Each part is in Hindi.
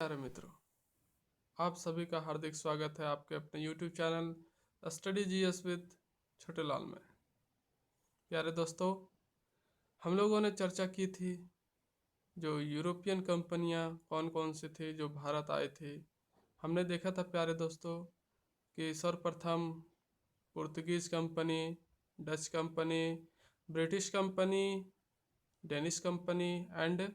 प्यारे मित्रों, आप सभी का हार्दिक स्वागत है आपके अपने YouTube channel study GS with छोटे लाल में। प्यारे दोस्तों, हम लोगों ने चर्चा की थी जो यूरोपियन कंपनियां कौन कौन सी थी जो भारत आए थे। हमने देखा था प्यारे दोस्तों कि सर्वप्रथम Portuguese company, Dutch company, British company, Danish company and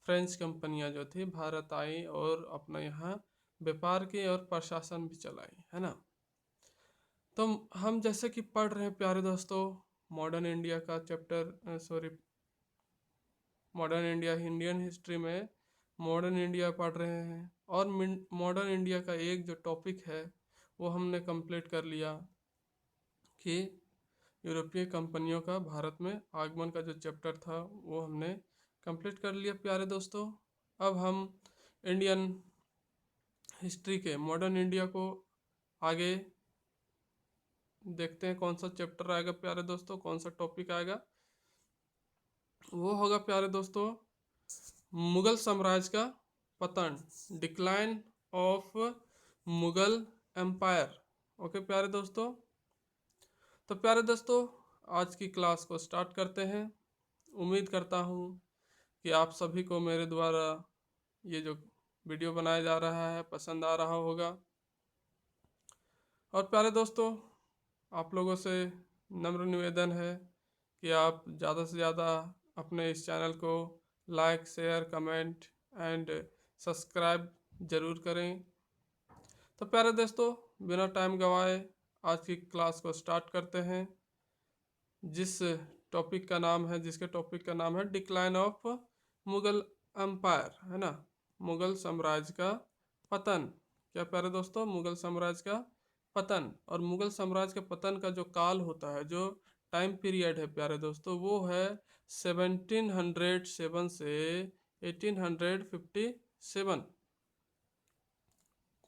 French कंपनियां जो थी भारत आई और अपना यहाँ व्यापार की और प्रशासन भी चलाई, है ना। तो हम जैसे कि पढ़ रहे हैं प्यारे दोस्तों, मॉडर्न इंडिया का chapter modern India Indian history में मॉडर्न इंडिया पढ़ रहे हैं और मॉडर्न इंडिया का एक जो टॉपिक है वो हमने कंप्लीट कर लिया कि यूरोपीय कंपनियों का भारत में आगमन का जो चैप्टर था वो हमने कंप्लीट कर लिया प्यारे दोस्तों। अब हम इंडियन हिस्ट्री के मॉडर्न इंडिया को आगे देखते हैं कौन सा चैप्टर आएगा प्यारे दोस्तों, कौन सा टॉपिक आएगा। वो होगा प्यारे दोस्तों मुगल साम्राज्य का पतन, decline of Mughal empire. Okay प्यारे दोस्तों, तो प्यारे दोस्तों आज की क्लास को स्टार्ट करते हैं। उम्मीद करता हूँ कि आप सभी को मेरे द्वारा ये जो वीडियो बनाया जा रहा है पसंद आ रहा होगा। और प्यारे दोस्तों, आप लोगों से नम्र निवेदन है कि आप ज़्यादा से ज़्यादा अपने इस चैनल को like, share, comment and subscribe ज़रूर करें। तो प्यारे दोस्तों, बिना टाइम गंवाए आज की क्लास को स्टार्ट करते हैं जिसके टॉपिक का नाम है डिक्लाइन ऑफ मुगल एम्पायर, है ना, मुगल साम्राज्य का पतन। क्या प्यारे दोस्तों, मुगल साम्राज्य का पतन। और मुगल साम्राज्य के पतन का जो काल होता है, जो टाइम पीरियड है प्यारे दोस्तों, वो है 1707 से 1857।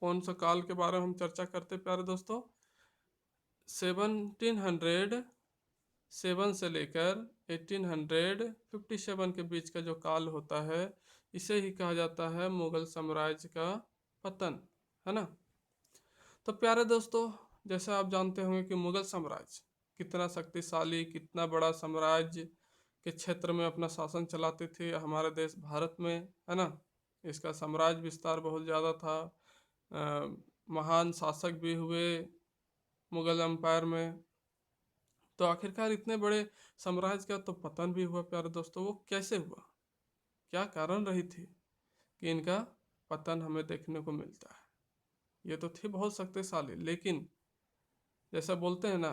कौन सा काल के बारे में हम चर्चा करते प्यारे दोस्तों? 1707 से लेकर 1857 के बीच का जो काल होता है इसे ही कहा जाता है मुगल साम्राज्य का पतन, है ना। तो प्यारे दोस्तों, जैसे आप जानते होंगे कि मुगल साम्राज्य कितना शक्तिशाली, कितना बड़ा साम्राज्य के क्षेत्र में अपना शासन चलाते थे हमारे देश भारत में, है ना। इसका साम्राज्य विस्तार बहुत ज़्यादा था। महान शासक भी हुए मुगल एम्पायर में। तो आखिरकार इतने बड़े साम्राज्य का तो पतन भी हुआ प्यारे दोस्तों। वो कैसे हुआ, क्या कारण रही थी कि इनका पतन हमें देखने को मिलता है? ये तो थे बहुत शक्तिशाली, लेकिन जैसा बोलते हैं ना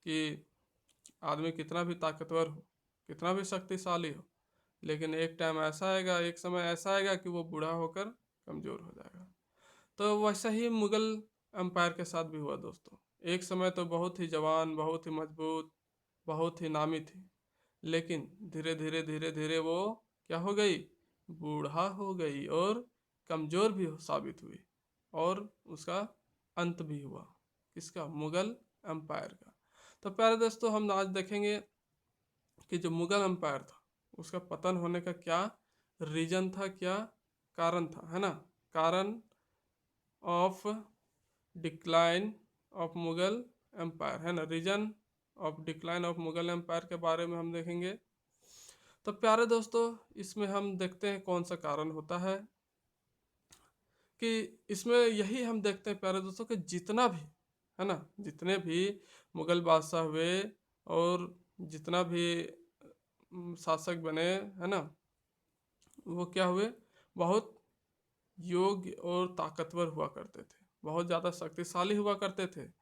कि आदमी कितना भी ताकतवर हो, कितना भी शक्तिशाली हो, लेकिन एक टाइम ऐसा आएगा, एक समय ऐसा आएगा कि वो बूढ़ा होकर कमज़ोर हो जाएगा। तो वैसा ही मुगल एम्पायर के साथ भी हुआ दोस्तों। एक समय तो बहुत ही जवान, बहुत ही मजबूत, बहुत ही नामी थी, लेकिन धीरे धीरे धीरे धीरे वो क्या हो गई, बूढ़ा हो गई और कमज़ोर भी साबित हुई और उसका अंत भी हुआ। किसका? मुगल एम्पायर का। तो प्यारे दोस्तों, हम आज देखेंगे कि जो मुगल एम्पायर था उसका पतन होने का क्या रीजन था, क्या कारण था, है ना। कारण of decline of Mughal empire, है ना, reason of decline of Mughal empire के बारे में हम देखेंगे। तो प्यारे दोस्तों, इसमें हम देखते हैं कौन सा कारण होता है कि इसमें यही हम देखते हैं प्यारे दोस्तों कि जितना भी, है ना, जितने भी मुगल बादशाह हुए और जितना भी शासक बने, है ना, वो क्या हुए, बहुत योग्य और ताकतवर हुआ करते थे, बहुत ज़्यादा शक्तिशाली हुआ करते थे।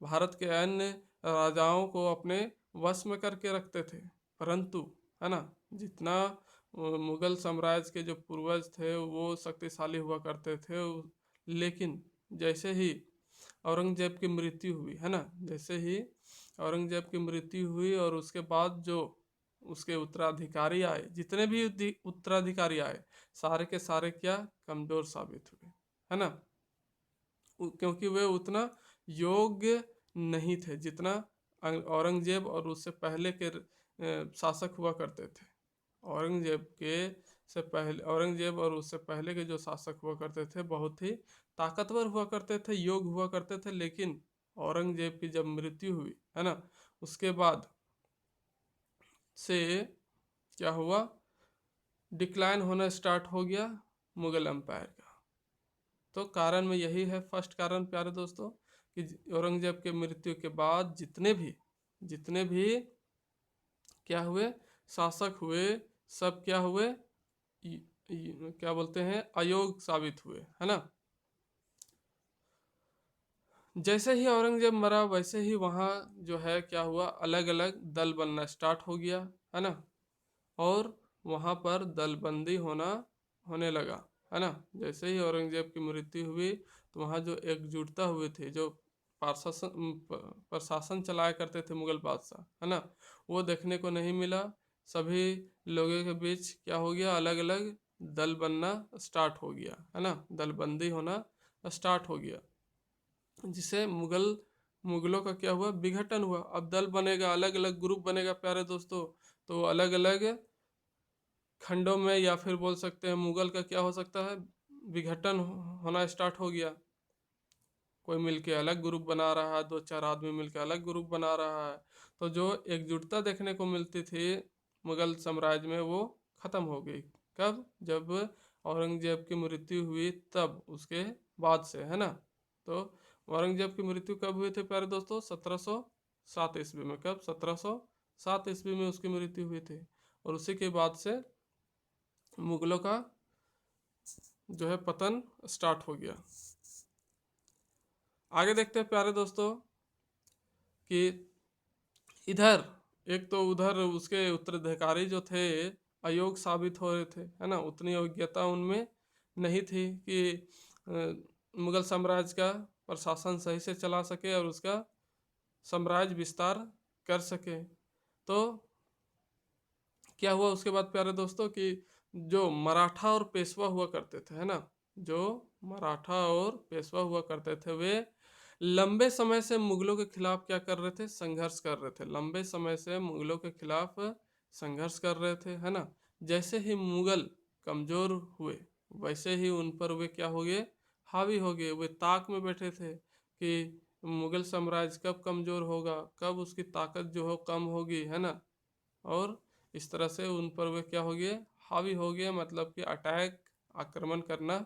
भारत के अन्य राजाओं को अपने वश में करके रखते थे। परंतु, है ना, जितना मुगल साम्राज्य के जो पूर्वज थे वो शक्तिशाली हुआ करते थे, लेकिन जैसे ही औरंगजेब की मृत्यु हुई, है ना, जैसे ही औरंगजेब की मृत्यु हुई और उसके बाद जो उसके उत्तराधिकारी आए, जितने भी उत्तराधिकारी आए, सारे के सारे क्या कमजोर साबित हुए, है ना, क्योंकि वे उतना योग्य नहीं थे जितना औरंगजेब और उससे पहले के शासक हुआ करते थे। औरंगजेब के से पहले, औरंगजेब और उससे पहले के जो शासक हुआ करते थे बहुत ही ताकतवर हुआ करते थे, योग्य हुआ करते थे। लेकिन औरंगजेब की जब मृत्यु हुई, है ना, उसके बाद से क्या हुआ, डिक्लाइन होना स्टार्ट हो गया मुगल एम्पायर का। तो कारण में यही है, फर्स्ट कारण प्यारे दोस्तों, कि औरंगजेब के मृत्यु के बाद जितने भी क्या हुए, शासक हुए, सब क्या हुए, क्या बोलते हैं, अयोग्य साबित हुए, है ना। जैसे ही औरंगजेब मरा वैसे ही वहाँ जो है क्या हुआ, अलग अलग दल बनना स्टार्ट हो गया, है ना। और वहाँ पर दलबंदी होने लगा, है ना। जैसे ही औरंगजेब की मृत्यु हुई तो वहाँ जो एकजुटता हुए थे, जो प्रशासन चलाया करते थे मुगल बादशाह, है ना, वो देखने को नहीं मिला। सभी लोगों के बीच क्या हो गया, अलग अलग दल बनना स्टार्ट हो गया, है ना, दलबंदी होना स्टार्ट हो गया, जिसे मुगलों का क्या हुआ, विघटन हुआ। अब दल बनेगा, अलग अलग ग्रुप बनेगा प्यारे दोस्तों, तो अलग अलग खंडों में, या फिर बोल सकते हैं मुगल का क्या हो सकता है, विघटन होना स्टार्ट हो गया। कोई मिलके अलग ग्रुप बना रहा है, दो चार आदमी मिलके अलग ग्रुप बना रहा है। तो जो एकजुटता देखने को मिलती थी मुगल साम्राज्य में, वो खत्म हो गई। कब, जब औरंगजेब की मृत्यु हुई तब, उसके बाद से, है ना। तो औरंगजेब की मृत्यु कब हुई थी प्यारे दोस्तों, 1707 ईस्वी में। कब, 1707 ईस्वी में उसकी मृत्यु हुई थी। और उसी के बाद से मुगलों का जो है पतन स्टार्ट हो गया। आगे देखते हैं प्यारे दोस्तों कि इधर, एक तो उधर उसके उत्तराधिकारी जो थे अयोग्य साबित हो रहे थे, है ना, उतनी योग्यता उनमें नहीं थी कि मुगल साम्राज्य का प्रशासन सही से चला सके और उसका साम्राज्य विस्तार कर सके। तो क्या हुआ उसके बाद प्यारे दोस्तों कि जो मराठा और पेशवा हुआ करते थे, है ना, जो मराठा और पेशवा हुआ करते थे, वे लंबे समय से मुगलों के खिलाफ क्या कर रहे थे, संघर्ष कर रहे थे। लंबे समय से मुगलों के खिलाफ संघर्ष कर रहे थे, है ना। जैसे ही मुगल कमजोर हुए वैसे ही उन पर वे क्या हो गए, हावी हो गए। वे ताक में बैठे थे कि मुगल साम्राज्य कब कमजोर होगा, कब उसकी ताकत जो हो कम होगी, है ना। और इस तरह से उन पर वे क्या हो गए, हावी हो गए, मतलब कि अटैक, आक्रमण करना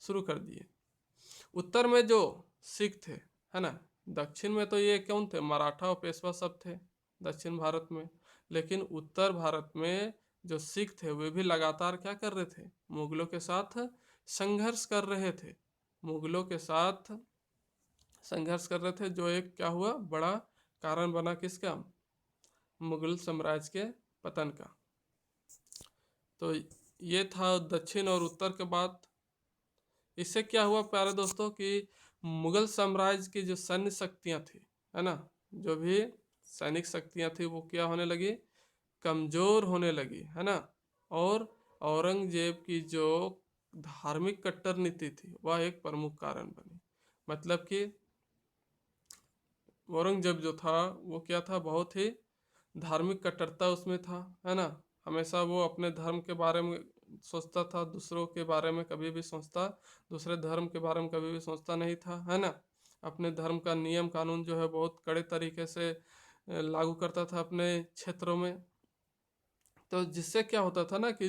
शुरू कर दिए। उत्तर में जो सिख थे, है ना, दक्षिण में तो ये कौन थे, मराठा और पेशवा सब थे दक्षिण भारत में। लेकिन उत्तर भारत में जो सिख थे वे भी लगातार क्या कर रहे थे, मुगलों के साथ संघर्ष कर रहे थे। मुगलों के साथ संघर्ष कर रहे थे, जो एक क्या हुआ, बड़ा कारण बना किसका, मुगल साम्राज्य के पतन का। तो ये था दक्षिण और उत्तर के बाद। इससे क्या हुआ प्यारे दोस्तों कि मुगल साम्राज्य की जो सैन्य शक्तियां थी, है ना, जो भी सैनिक शक्तियां थी वो क्या होने लगी, कमजोर होने लगी, है ना। और औरंगजेब की जो धार्मिक कट्टर नीति थी वह एक प्रमुख कारण बनी। मतलब कि औरंगजेब जो था वो क्या था, बहुत ही धार्मिक कट्टरता उसमें था, है ना। हमेशा वो अपने धर्म के बारे में सोचता था, दूसरों के बारे में कभी भी सोचता, दूसरे धर्म के बारे में कभी भी सोचता नहीं था, है ना। अपने धर्म का नियम कानून जो है बहुत कड़े तरीके से लागू करता था अपने क्षेत्रों में। तो जिससे क्या होता था ना कि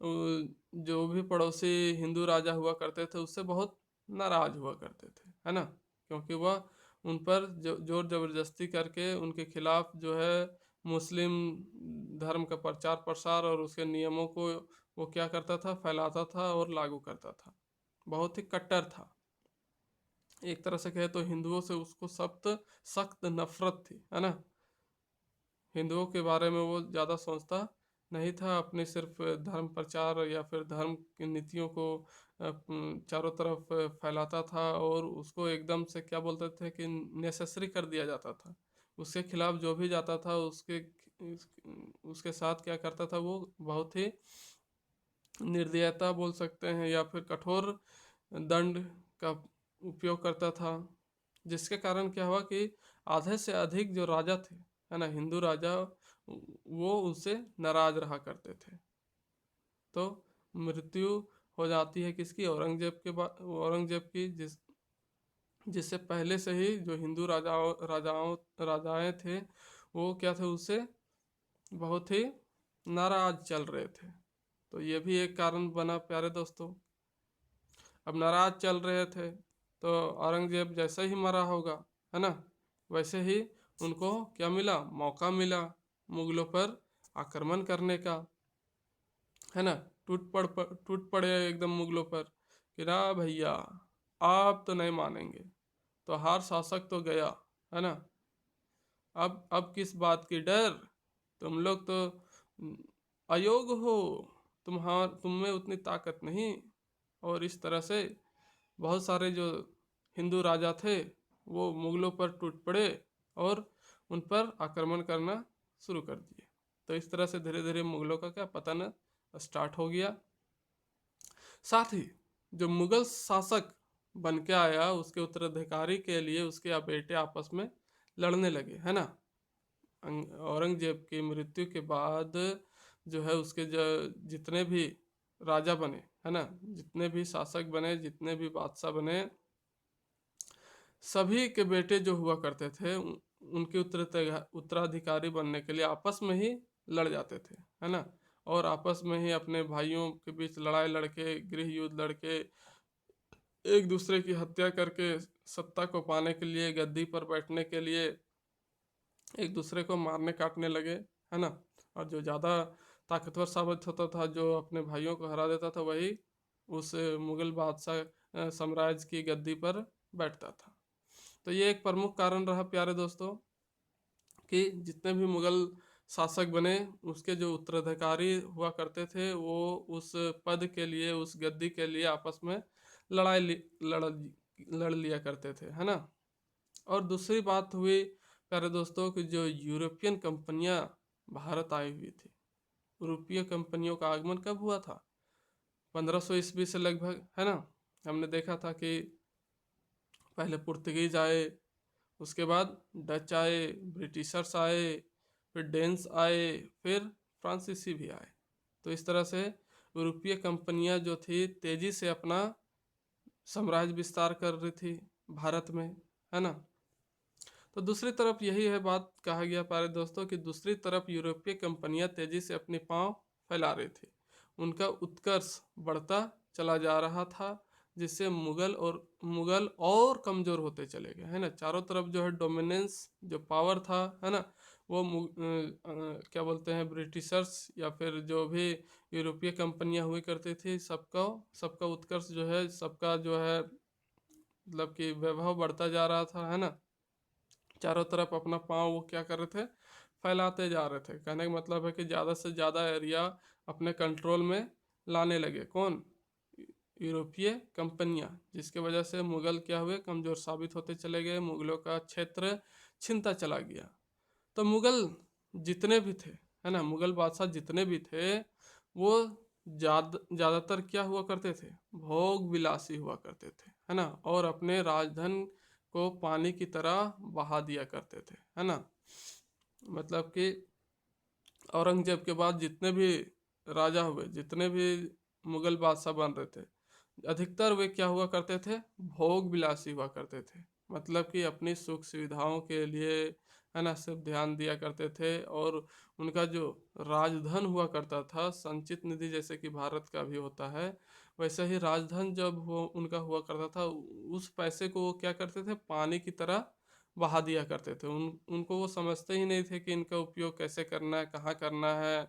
जो भी पड़ोसी हिंदू राजा हुआ करते थे उससे बहुत नाराज हुआ करते थे, है ना। क्योंकि वह उन पर जोर जबरदस्ती करके उनके खिलाफ जो है मुस्लिम धर्म का प्रचार प्रसार और उसके नियमों को वो क्या करता था, फैलाता था और लागू करता था। बहुत ही कट्टर था। एक तरह से कहे तो हिंदुओं से उसको सख्त सख्त नफरत थी, है ना। हिंदुओं के बारे में वो ज़्यादा सोचता नहीं था, अपने सिर्फ धर्म प्रचार या फिर धर्म की नीतियों को चारों तरफ फैलाता था। और उसको एकदम से क्या बोलते थे कि नेसेसरी कर दिया जाता था। उसके खिलाफ जो भी जाता था उसके साथ क्या करता था, वो बहुत ही निर्दयता बोल सकते हैं या फिर कठोर दंड का उपयोग करता था। जिसके कारण क्या हुआ कि आधे से अधिक जो राजा थे, है ना, हिंदू राजा, वो उनसे नाराज रहा करते थे। तो मृत्यु हो जाती है किसकी, औरंगजेब के बाद, औरंगजेब की, जिससे पहले से ही जो हिंदू राजाएं थे वो क्या थे, उससे बहुत ही नाराज चल रहे थे। तो ये भी एक कारण बना प्यारे दोस्तों। अब नाराज चल रहे थे तो औरंगजेब जैसे ही मरा होगा, है ना, वैसे ही उनको क्या मिला, मौका मिला मुगलों पर आक्रमण करने का, है ना। टूट पड़े एकदम मुगलों पर कि ना भैया, आप तो नहीं मानेंगे, तो हार शासक तो गया, है ना। अब किस बात की डर, तुम लोग तो अयोग्य हो, तुम में उतनी ताकत नहीं। और इस तरह से बहुत सारे जो हिंदू राजा थे वो मुगलों पर टूट पड़े और उन पर आक्रमण करना शुरू कर दिए। तो इस तरह से धीरे धीरे मुगलों का क्या पतन स्टार्ट हो गया। साथ ही जो मुगल शासक बन के आया उसके उत्तराधिकारी के लिए उसके बेटे आपस में लड़ने लगे, है ना। औरंगजेब की मृत्यु के बाद जो है उसके जितने भी राजा बने, है ना, जितने भी शासक बने, जितने भी बादशाह बने, सभी के बेटे जो हुआ करते थे उनके उत्तराधिकारी बनने के लिए आपस में ही लड़ जाते थे, है ना। और आपस में ही अपने भाइयों के बीच लड़ाई लड़के, गृह युद्ध लड़के, एक दूसरे की हत्या करके सत्ता को पाने के लिए, गद्दी पर बैठने के लिए एक दूसरे को मारने काटने लगे, है ना। और जो ज़्यादा ताकतवर साबित होता था, जो अपने भाइयों को हरा देता था, वही उस मुगल बादशाह साम्राज्य की गद्दी पर बैठता था। तो ये एक प्रमुख कारण रहा प्यारे दोस्तों कि जितने भी मुगल शासक बने उसके जो उत्तराधिकारी हुआ करते थे वो उस पद के लिए, उस गद्दी के लिए आपस में लड़ लिया करते थे, है ना। और दूसरी बात हुई प्यारे दोस्तों कि जो यूरोपियन कंपनियां भारत आई हुई थी, यूरोपीय कंपनियों का आगमन कब हुआ था, 1500 ईस्वी से लगभग, है ना। हमने देखा था कि पहले पुर्तगीज आए, उसके बाद डच आए, ब्रिटिशर्स आए, फिर डेन्स आए, फिर फ्रांसीसी भी आए। तो इस तरह से यूरोपीय कंपनियां जो थी तेजी से अपना साम्राज्य विस्तार कर रही थी भारत में, है ना। तो दूसरी तरफ यही है बात कहा गया प्यारे दोस्तों कि दूसरी तरफ यूरोपीय कंपनियां तेजी से अपनी पांव फैला रही थी, उनका उत्कर्ष बढ़ता चला जा रहा था, जिससे मुगल और कमजोर होते चले गए, है ना। चारों तरफ जो है डोमिनेंस, जो पावर था, है ना, वो क्या बोलते हैं, ब्रिटिशर्स या फिर जो भी यूरोपीय कंपनियां हुई करती थी, सबका सबका उत्कर्ष जो है, सबका जो है मतलब कि वैभव बढ़ता जा रहा था, है ना। चारों तरफ अपना पाँव वो क्या कर रहे थे, फैलाते जा रहे थे। कहने का मतलब है कि ज़्यादा से ज़्यादा एरिया अपने कंट्रोल में लाने लगे, कौन, यूरोपीय कंपनियां, जिसके वजह से मुगल क्या हुए, कमज़ोर साबित होते चले गए, मुगलों का क्षेत्र छिनता चला गया। तो मुगल जितने भी थे, है ना, मुगल बादशाह जितने भी थे वो ज़्यादातर क्या हुआ करते थे, भोग विलासी हुआ करते थे, है ना। और अपने राजधन को पानी की तरह बहा दिया करते थे, है ना। मतलब कि औरंगजेब के बाद जितने भी राजा हुए, जितने भी मुगल बादशाह बन रहे थे, अधिकतर वे क्या हुआ करते थे, भोग विलासी हुआ करते थे। मतलब कि अपनी सुख सुविधाओं के लिए, है ना, सिर्फ ध्यान दिया करते थे। और उनका जो राजधन हुआ करता था, संचित निधि जैसे कि भारत का भी होता है, वैसे ही राजधन जब उनका हुआ करता था, उस पैसे को वो क्या करते थे, पानी की तरह बहा दिया करते थे। उनको वो समझते ही नहीं थे कि इनका उपयोग कैसे करना है, कहाँ करना है,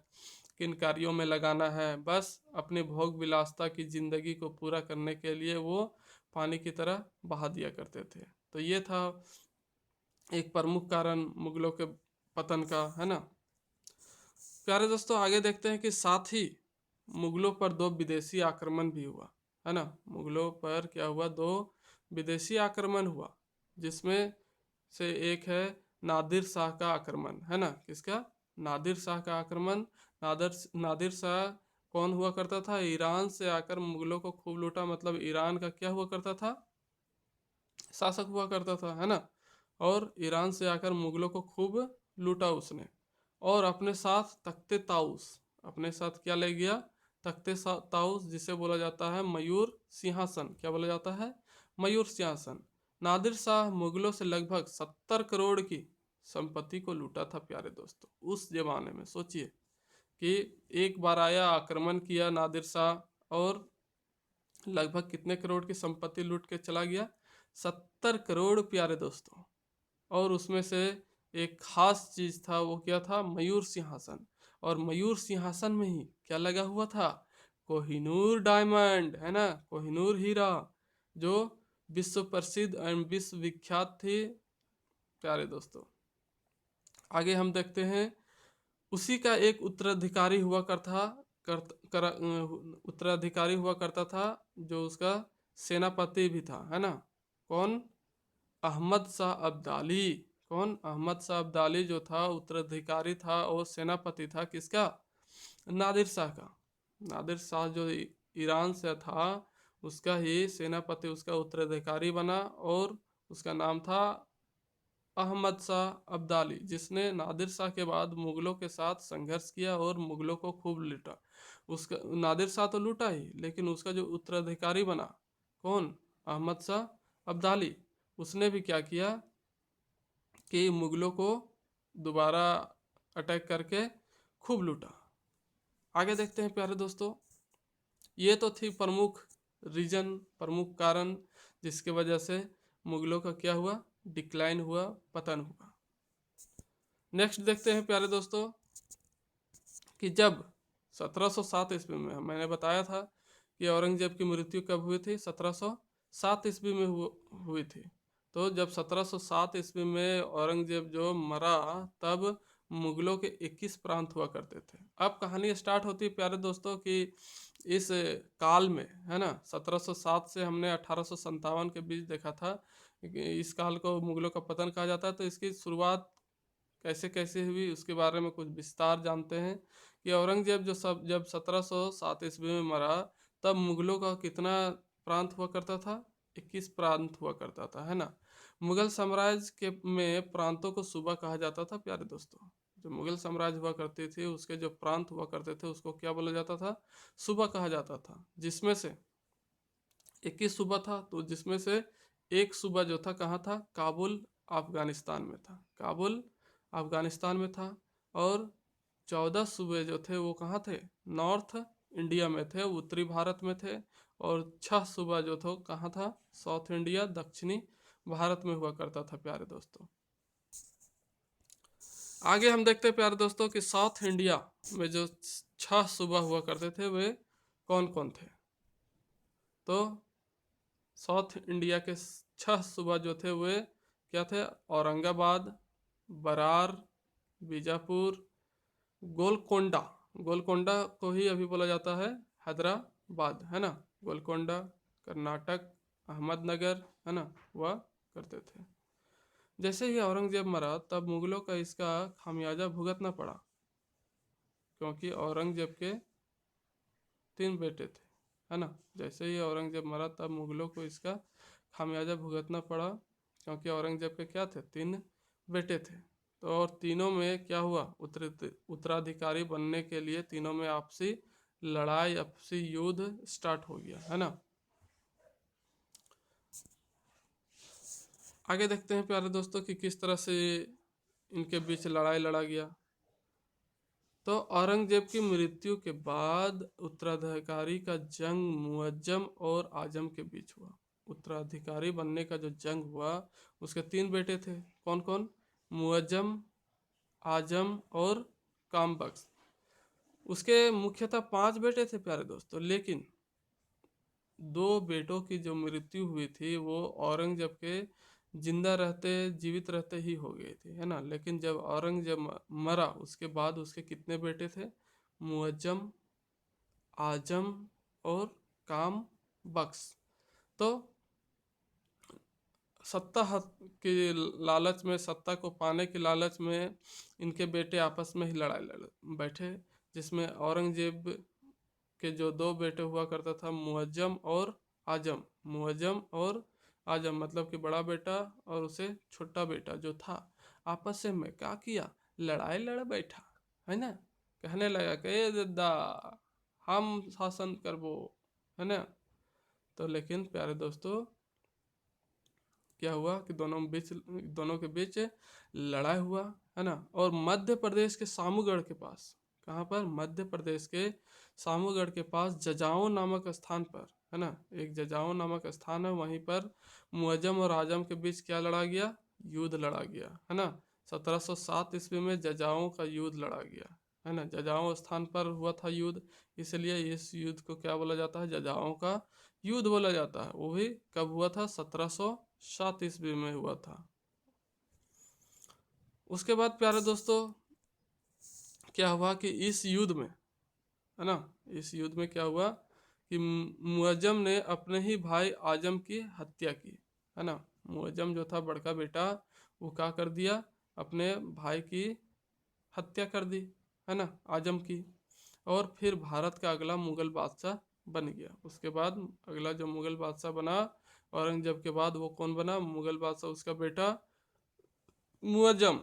किन कार्यों में लगाना है। बस अपने भोग विलासता की जिंदगी को पूरा करने के लिए वो पानी की तरह बहा दिया करते थे। तो ये था एक प्रमुख कारण मुगलों के पतन का, है ना। प्यारे दोस्तों आगे देखते हैं कि साथ ही मुगलों पर दो विदेशी आक्रमण भी हुआ, है ना। मुगलों पर क्या हुआ, दो विदेशी आक्रमण हुआ, जिसमें से एक है नादिर शाह का आक्रमण, है ना। किसका, नादिर शाह का आक्रमण। नादिर शाह कौन हुआ करता था, ईरान से आकर मुगलों को खूब लूटा। मतलब ईरान का क्या हुआ करता था, शासक हुआ करता था, है ना। और ईरान से आकर मुगलों को खूब लूटा उसने। और अपने साथ तख्ते ताउस, अपने साथ क्या ले गया, तख्ते ताउस, जिसे बोला जाता है मयूर सिंहासन। क्या बोला जाता है? मयूर सिंहासन। नादिर शाह मुगलों से लगभग 70 करोड़ की संपत्ति को लूटा था प्यारे दोस्तों। उस जमाने में सोचिए कि एक बार आया, आक्रमण किया नादिर शाह और लगभग कितने करोड़ की संपत्ति लूट के चला गया? 70 करोड़ प्यारे दोस्तों। और उसमें से एक खास चीज था, वो क्या था? मयूर सिंहासन। और मयूर सिंहासन में ही क्या लगा हुआ था? कोहिनूर डायमंड, है ना, कोहिनूर हीरा, जो विश्व प्रसिद्ध एवं विश्व विख्यात थी प्यारे दोस्तों। आगे हम देखते हैं, उसी का एक उत्तराधिकारी हुआ उत्तराधिकारी हुआ करता था, जो उसका सेनापति भी था, है ना। कौन? अहमद शाह अब्दाली। कौन? अहमद शाह अब्दाली जो था उत्तराधिकारी था और सेनापति था किसका? नादिर शाह का। नादिर शाह जो ईरान से था, उसका ही सेनापति, उसका उत्तराधिकारी बना और उसका नाम था अहमद शाह अब्दाली, जिसने नादिर शाह के बाद मुगलों के साथ संघर्ष किया और मुगलों को खूब लूटा। उसका नादिर शाह तो लूटा ही, लेकिन उसका जो उत्तराधिकारी बना, कौन? अहमद शाह अब्दाली, उसने भी क्या किया कि मुगलों को दोबारा अटैक करके खूब लूटा। आगे देखते हैं प्यारे दोस्तों। ये तो थी प्रमुख रीजन, प्रमुख कारण, जिसके वजह से मुगलों का क्या हुआ? डिक्लाइन हुआ, पतन हुआ। नेक्स्ट देखते हैं प्यारे दोस्तों कि जब 1707 ईस्वी में, मैंने बताया था कि औरंगजेब की मृत्यु कब हुई थी? 1707 ईस्वी में हुई थी। तो जब 1707 ईस्वी में औरंगजेब जो मरा, तब मुगलों के 21 प्रांत हुआ करते थे। अब कहानी स्टार्ट होती है प्यारे दोस्तों कि इस काल में, है ना, 1707 से हमने 1857 के बीच देखा था कि इस काल को मुगलों का पतन कहा जाता है। तो इसकी शुरुआत कैसे कैसे हुई, उसके बारे में कुछ विस्तार जानते हैं कि औरंगजेब जब 1707 ईस्वी में मरा, तब मुगलों का कितना प्रांत हुआ करता था? 21 प्रांत हुआ करता था, है ना। मुगल साम्राज्य के में प्रांतों को सूबा कहा जाता था प्यारे दोस्तों। जो मुगल साम्राज्य हुआ करती थी, उसके जो प्रांत हुआ करते थे, उसको क्या बोला जाता था? सूबा कहा जाता था। जिसमें से 21 सूबा था, तो जिसमें से एक सूबा जो था कहाँ था? काबुल अफगानिस्तान में था। काबुल अफगानिस्तान में था। और 14 सूबे जो थे वो कहाँ थे? नॉर्थ इंडिया में थे, उत्तरी भारत में थे। और 6 सूबा जो था कहाँ था? साउथ इंडिया, दक्षिणी भारत में हुआ करता था प्यारे दोस्तों। आगे हम देखते हैं प्यारे दोस्तों कि साउथ इंडिया में जो 6 सूबा हुआ करते थे वे कौन कौन थे? तो साउथ इंडिया के 6 सूबा जो थे वे क्या थे? औरंगाबाद, बरार, बीजापुर, गोलकोंडा। गोलकोंडा को ही अभी बोला जाता है हैदराबाद, है ना। गोलकोंडा कर्नाटक, अहमदनगर, है ना, हुआ करते थे। जैसे ही औरंगजेब मरा, तब मुगलों का इसका खामियाजा भुगतना पड़ा, क्योंकि औरंगजेब के 3 बेटे थे, है ना। जैसे ही औरंगजेब मरा, तब मुगलों को इसका खामियाजा भुगतना पड़ा, क्योंकि औरंगजेब के क्या थे? 3 बेटे थे। तो और तीनों में क्या हुआ? उत्तराधिकारी बनने के लिए तीनों में आपसी लड़ाई, आपसी युद्ध स्टार्ट हो गया, है ना। आगे देखते हैं प्यारे दोस्तों कि किस तरह से इनके बीच लड़ाई लड़ा गया। तो औरंगजेब की मृत्यु के बाद उत्तराधिकारी का जंग मुअज्जम और आजम के बीच हुआ। उत्तराधिकारी बनने का जो जंग हुआ, उसके 3 बेटे थे। कौन कौन? मुअज्जम, आजम और कामबख्श। उसके मुख्यतः 5 बेटे थे प्यारे दोस्तों, लेकिन 2 बेटों की जो मृत्यु हुई थी वो औरंगजेब के जिंदा रहते, जीवित रहते ही हो गई थी, है ना। लेकिन जब औरंगजेब मरा, उसके बाद उसके कितने बेटे थे? मुअज्जम, आजम और काम बख्श। तो सत्ता के लालच में, सत्ता को पाने के लालच में इनके बेटे आपस में ही लड़ाई लड़ बैठे, जिसमें औरंगजेब के जो 2 बेटे हुआ करता था, मुअज्जम और आजम। मुअज्जम और आजम मतलब कि बड़ा बेटा और उसे छोटा बेटा जो था, आपस में क्या किया? लड़ाई लड़ बैठा, है ना। कहने लगा कि "ए दद्दा, हम शासन करबो, है ना। तो लेकिन प्यारे दोस्तों क्या हुआ कि दोनों के बीच लड़ाई हुआ, है ना। और मध्य प्रदेश के सामूगढ़ के पास, कहाँ पर, मध्य प्रदेश के सामूगढ़ के पास जजाओं नामक स्थान पर, है ना, एक जजाओं नामक स्थान है, वहीं पर मुअज्जम और आजम के बीच क्या लड़ा गया, युद्ध लड़ा गया, है ना। 1707 ईस्वी में जजाओं का युद्ध लड़ा गया, है ना। जजाओं स्थान पर हुआ था युद्ध, इसलिए इस युद्ध को क्या बोला जाता है, जजाओं का युद्ध बोला जाता है। वो भी कब हुआ था, 1707 ईस्वी में हुआ था। उसके बाद प्यारे दोस्तों क्या हुआ कि इस युद्ध में, है ना, इस युद्ध में क्या हुआ कि मुअज्जम ने अपने ही भाई आजम की हत्या की, है ना। मुअज्जम जो था बड़का बेटा, वो क्या कर दिया, अपने भाई की हत्या कर दी, है ना, आजम की। और फिर भारत का अगला मुगल बादशाह बन गया। उसके बाद अगला जो मुगल बादशाह बना औरंगजेब के बाद, वो कौन बना, मुगल बादशाह, उसका बेटा मुअज्जम,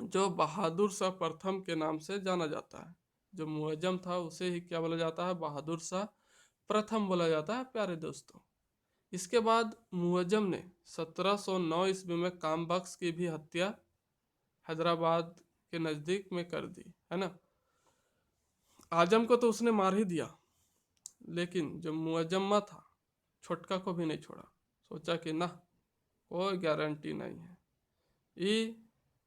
जो बहादुर शाह प्रथम के नाम से जाना जाता है। जो मुअज्जम था उसे ही क्या बोला जाता है, बहादुर शाह प्रथम बोला जाता है प्यारे दोस्तों। इसके बाद मुअज्जम ने 1709 ईस्वी में कामबख्श की भी हत्या हैदराबाद के नज़दीक में कर दी, है ना। आजम को तो उसने मार ही दिया, लेकिन जो मुअज्जम था छोटका को भी नहीं छोड़ा। सोचा कि ना, कोई गारंटी नहीं है, ये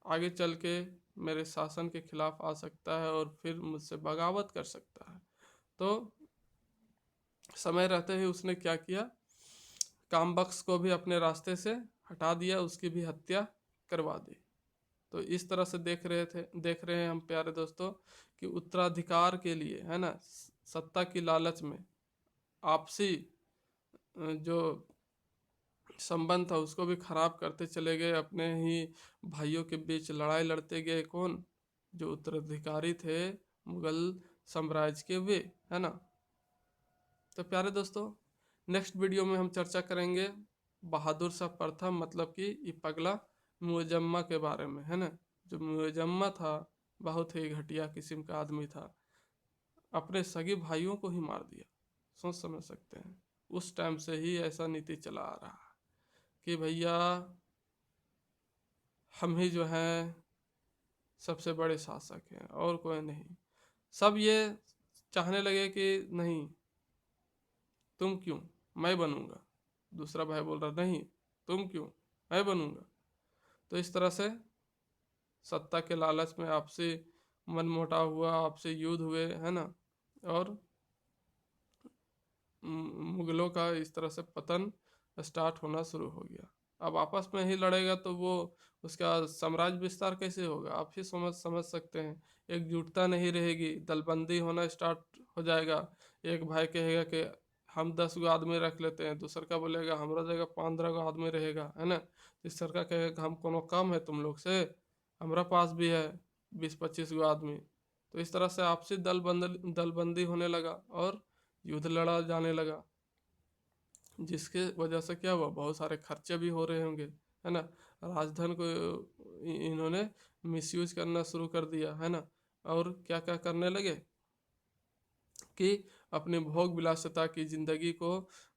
आगे चल के मेरे शासन के खिलाफ आ सकता है और फिर मुझसे बगावत कर सकता है। तो समय रहते ही उसने क्या किया, कामबख्श को भी अपने रास्ते से हटा दिया, उसकी भी हत्या करवा दी। तो इस तरह से देख रहे हैं हम प्यारे दोस्तों कि उत्तराधिकार के लिए, है ना, सत्ता की लालच में आपसी जो संबंध था उसको भी खराब करते चले गए। अपने ही भाइयों के बीच लड़ाई लड़ते गए, कौन, जो उत्तराधिकारी थे मुगल साम्राज्य के, वे, है ना। तो प्यारे दोस्तों नेक्स्ट वीडियो में हम चर्चा करेंगे बहादुर शाह प्रथम, मतलब कि ये पगला मुअज्जम के बारे में, है ना। जो मुअज्जम था बहुत ही घटिया किस्म का आदमी था, अपने सगे भाइयों को ही मार दिया। सोच समझ सकते हैं, उस टाइम से ही ऐसा नीति चला आ रहा है कि भैया हम ही जो हैं सबसे बड़े शासक हैं और कोई नहीं। सब ये चाहने लगे कि नहीं, तुम क्यों, मैं बनूंगा। दूसरा भाई बोल रहा नहीं, तुम क्यों, मैं बनूंगा। तो इस तरह से सत्ता के लालच में आपसे मनमुटाव हुआ, आपसे युद्ध हुए, है ना। और मुगलों का इस तरह से पतन स्टार्ट होना शुरू हो गया। अब आपस में ही लड़ेगा तो वो उसका साम्राज्य विस्तार कैसे होगा, आप ही समझ सकते हैं। एकजुटता नहीं रहेगी, दलबंदी होना स्टार्ट हो जाएगा। एक भाई कहेगा कि हम 10 गो आदमी रख लेते हैं, दूसर का बोलेगा हमारा जगह 15 गो आदमी रहेगा, है ना। तीसर का कहेगा कि हम कोनो कम है तुम लोग से, हमारा पास भी है 20-25 गो आदमी। तो इस तरह से आपसी दलबंदी होने लगा और युद्ध लड़ा जाने लगा, जिसके वजह से क्या हुआ, बहुत सारे खर्चे भी हो रहे होंगे, है ना। राजधन को इन्होंने मिसयूज करना शुरू कर दिया, है ना। और क्या क्या करने लगे कि अपने भोग विलासिता की ज़िंदगी को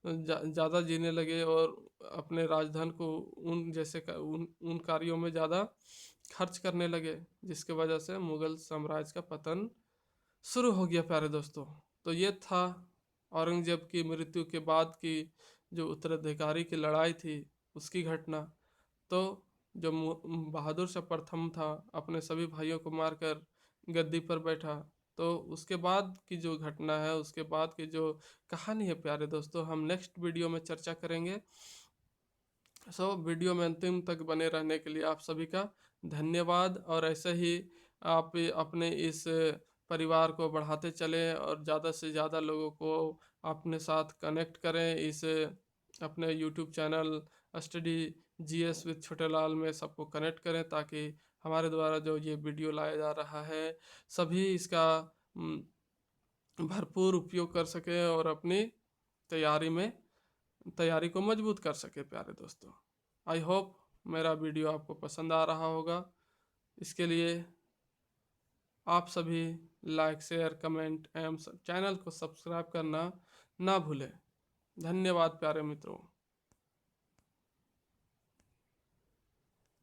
ज़्यादा जीने लगे और अपने राजधन को उन कार्यों में ज़्यादा खर्च करने लगे, जिसके वजह से मुगल साम्राज्य का पतन शुरू हो गया प्यारे दोस्तों। तो ये था औरंगजेब की मृत्यु के बाद की जो उत्तराधिकारी की लड़ाई थी उसकी घटना। तो जो बहादुर शाह प्रथम था अपने सभी भाइयों को मारकर गद्दी पर बैठा, तो उसके बाद की जो घटना है, उसके बाद की जो कहानी है प्यारे दोस्तों, हम नेक्स्ट वीडियो में चर्चा करेंगे। वीडियो में अंतिम तक बने रहने के लिए आप सभी का धन्यवाद। और ऐसे ही आप अपने इस परिवार को बढ़ाते चलें और ज़्यादा से ज़्यादा लोगों को अपने साथ कनेक्ट करें। इस अपने YouTube channel study GS with Chhotelal में सबको कनेक्ट करें, ताकि हमारे द्वारा जो ये वीडियो लाया जा रहा है सभी इसका भरपूर उपयोग कर सकें और अपनी तैयारी को मजबूत कर सके प्यारे दोस्तों। आई होप मेरा वीडियो आपको पसंद आ रहा होगा। इसके लिए आप सभी लाइक शेयर कमेंट एवं चैनल को सब्सक्राइब करना ना भूलें। धन्यवाद प्यारे मित्रों।